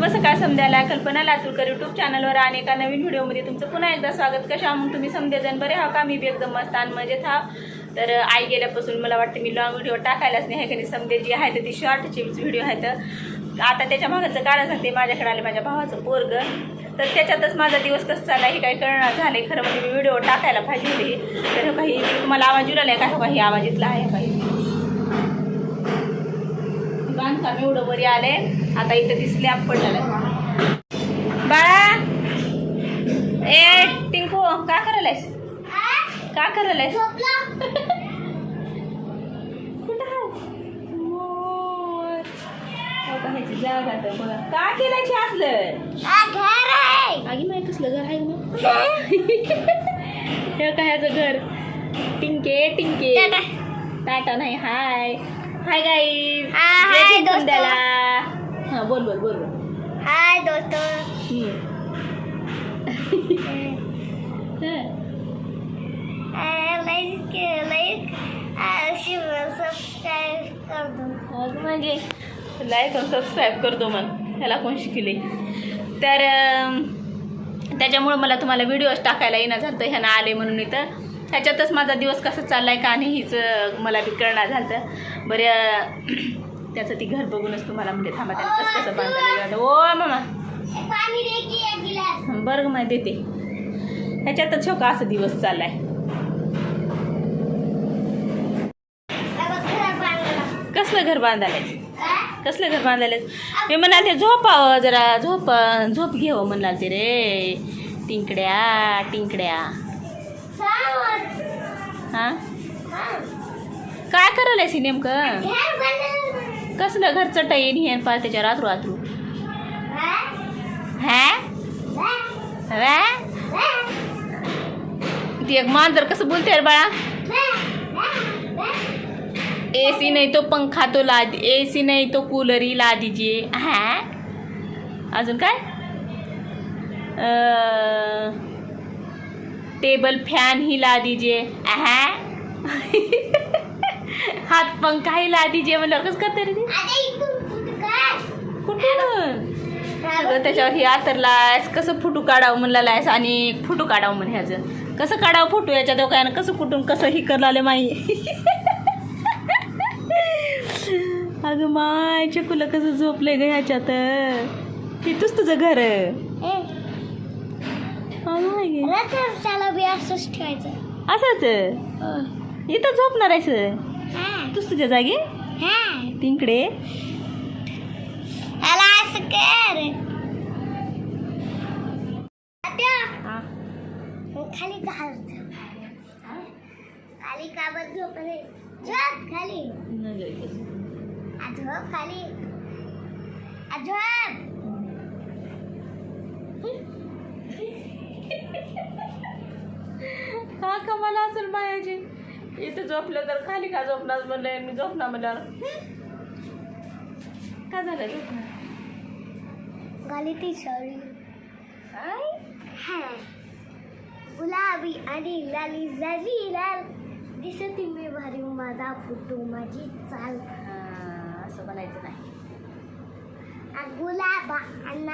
शुभ सकाळ समजायला कल्पना लातूरकर यूट्यूब चॅनलवर आणि एका नवीन व्हिडिओमध्ये तुमचं पुन्हा एकदा स्वागत. कशा मग तुम्ही समजेजण बरे हा का? मी बी एकदम मस्त आणि मजेत हा. तर आई गेल्यापासून मला वाटतं मी लॉंग व्हिडिओ टाकायलाच नाही आहे की नाही. समजे जी आहे तर ती शॉर्टची व्हिडिओ आहेत. आता त्याच्या मागचं कारण सांगते. माझ्याकडे आले माझ्या भावाचं पोरग, तर त्याच्यातच माझा दिवस कसं चालला हे काही कळणार झालं आहे. खरं म्हणजे मी व्हिडिओ टाकायला पाहिजे होती. तर काही तुम्हाला आवाज उराला आहे का? काही आवाज इथला आहे काही बांधकाम एवढं वरी आले. आता इथं ती स्लॅब पडलेलं. बाळा ए टिंकू का करायलायस? का करायलायस? कुठं आहे जागा तर बघा. का केलाय असलं? आगी माहिती कसलं घर आहे मग हे काय घर? टिंके टिंके टाटा नाही. हाय हाय गाईज. हाय दोस्तों. हां बोल बोल बोल बोल. हाय दोस्तों. सबस्क्राईब कर दो. म्हणजे लाईक आणि सबस्क्राईब करतो. मग ह्याला कोण शिकले? तर त्याच्यामुळं मला तुम्हाला व्हिडिओज टाकायला येणं झालं. ह्यानं आले म्हणून इथं ह्याच्यातच माझा दिवस कसा चालला आहे का नाही हीच मला बी कळणार झालं. बरं त्याचं ती घर बघूनच तुम्हाला म्हणजे थांबा त्याला कसं कसं बांधायला. ओ मामा बरं मग देते. ह्याच्यातच हो का असं दिवस चाललाय. कसलं घर बांधायला? कसलं घर बांधायला? मी म्हणाले झोपावं जरा. झोप घेवं म्हणाले रे. टिंकड्या टिंकड्या. हां काय करायलायस नेमकं? कसलं घर चटईन हे पार त्याच्या रात्रू रात्रू. ती एक मांजर कसं बोलते रे बाळा? एसी नाही तो पंखा तो ला. एसी नाही तो कूलर ही ला दीजिए. हा अजून काय? टेबल फॅन ही ला दीजिए. हात पंखा ही ला दीजिए. म्हणलं कसं करते रे ती? कुठून सगळं त्याच्यावर ही आतरलायस. कसं फोटो काढावं म्हणलायस आणि फोटो काढावं म्हण. ह्याचं कसं काढावं फोटो? याच्या दोघांना कसं कुठून कसं ही करलाले माई. अगं माय चकुला कसं झोपलंय ग ह्याच्यात. हे तूच तुझं घर. असंच ठेवायचं. असंच इथं झोपणार आहेस तूच तुझ्या जागी? तिकडे असं कर. खाली खाली काबत झोप रे. झोप खाली. झोप खाली. झोप. का कमाला असेल मायाची. इथं झोपलं तर खाली का झोपणार म्हणलं. मी झोपणार म्हणल्यावर का झालं झोपणार? गाली ती सळी. गुलाबी आणि लाली झाली लाल. दिसती मी भारी माझा फोटो माझी चाल. असं म्हणायचं नाही. गुलाबा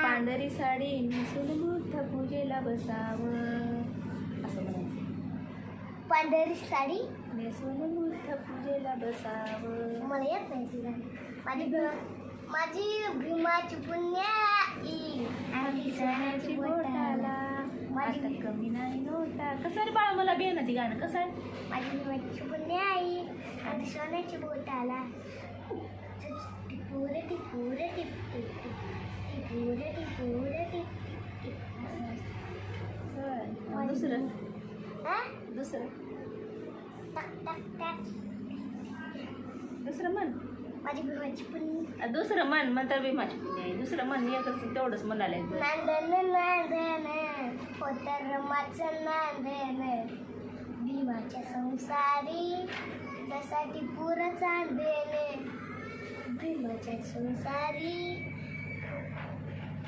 पांढरी साडी नेसून मोठ्या पूजेला बसावं. असं म्हणायचं. पांढरी साडी नेसून मोठ्या पूजेला बसावं. मला येत नाही तुला. माझी भीमाची पुण्याई माझी सोन्याची बोटाला माझी कमी नाही नोटा. कसं रे बाळा मला बी ना ती गाणं कसं आहे? माझी भीमाची पुण्याई आणि सोन्याची बोटाला. टिपूर टिपूर टिप टिप टिपूर टिपूर टिप टिप. दुसरं दुसरं टक टक टक. दुसरं म्हण. माझी भीमाची पुण्य. दुसरं म्हण म्हणता भीमाची पुण्य आहे. दुसरं म्हण एकच तेवढंच म्हणाले. नांदन नांदन होतं रमाचं नांदन. भीमाच्या संसारी त्यासाठी पुरं चांदेन. भीमाच्या संसारी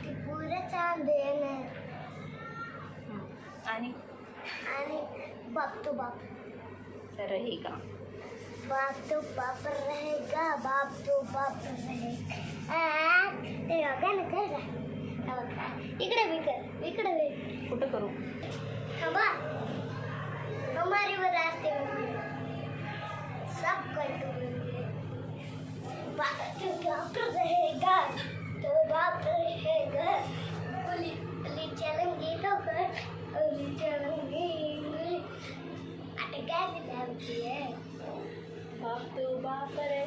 ती पुरं चांदेन. आणि बाप तो बाप. तर हे का बाप तो बाप रहेगा, बाप तो बाप रहेगा. ते गाणं कर. इकडे विकर इकडे विकर कुठं करू? हवा हमारे वो रास्ते में सब कर दूंगे बाप रहेगा तो बाप रहेगा गोली चलेंगे तो गोली चलेंगे आता काय लागती है बाप तो बाप रे.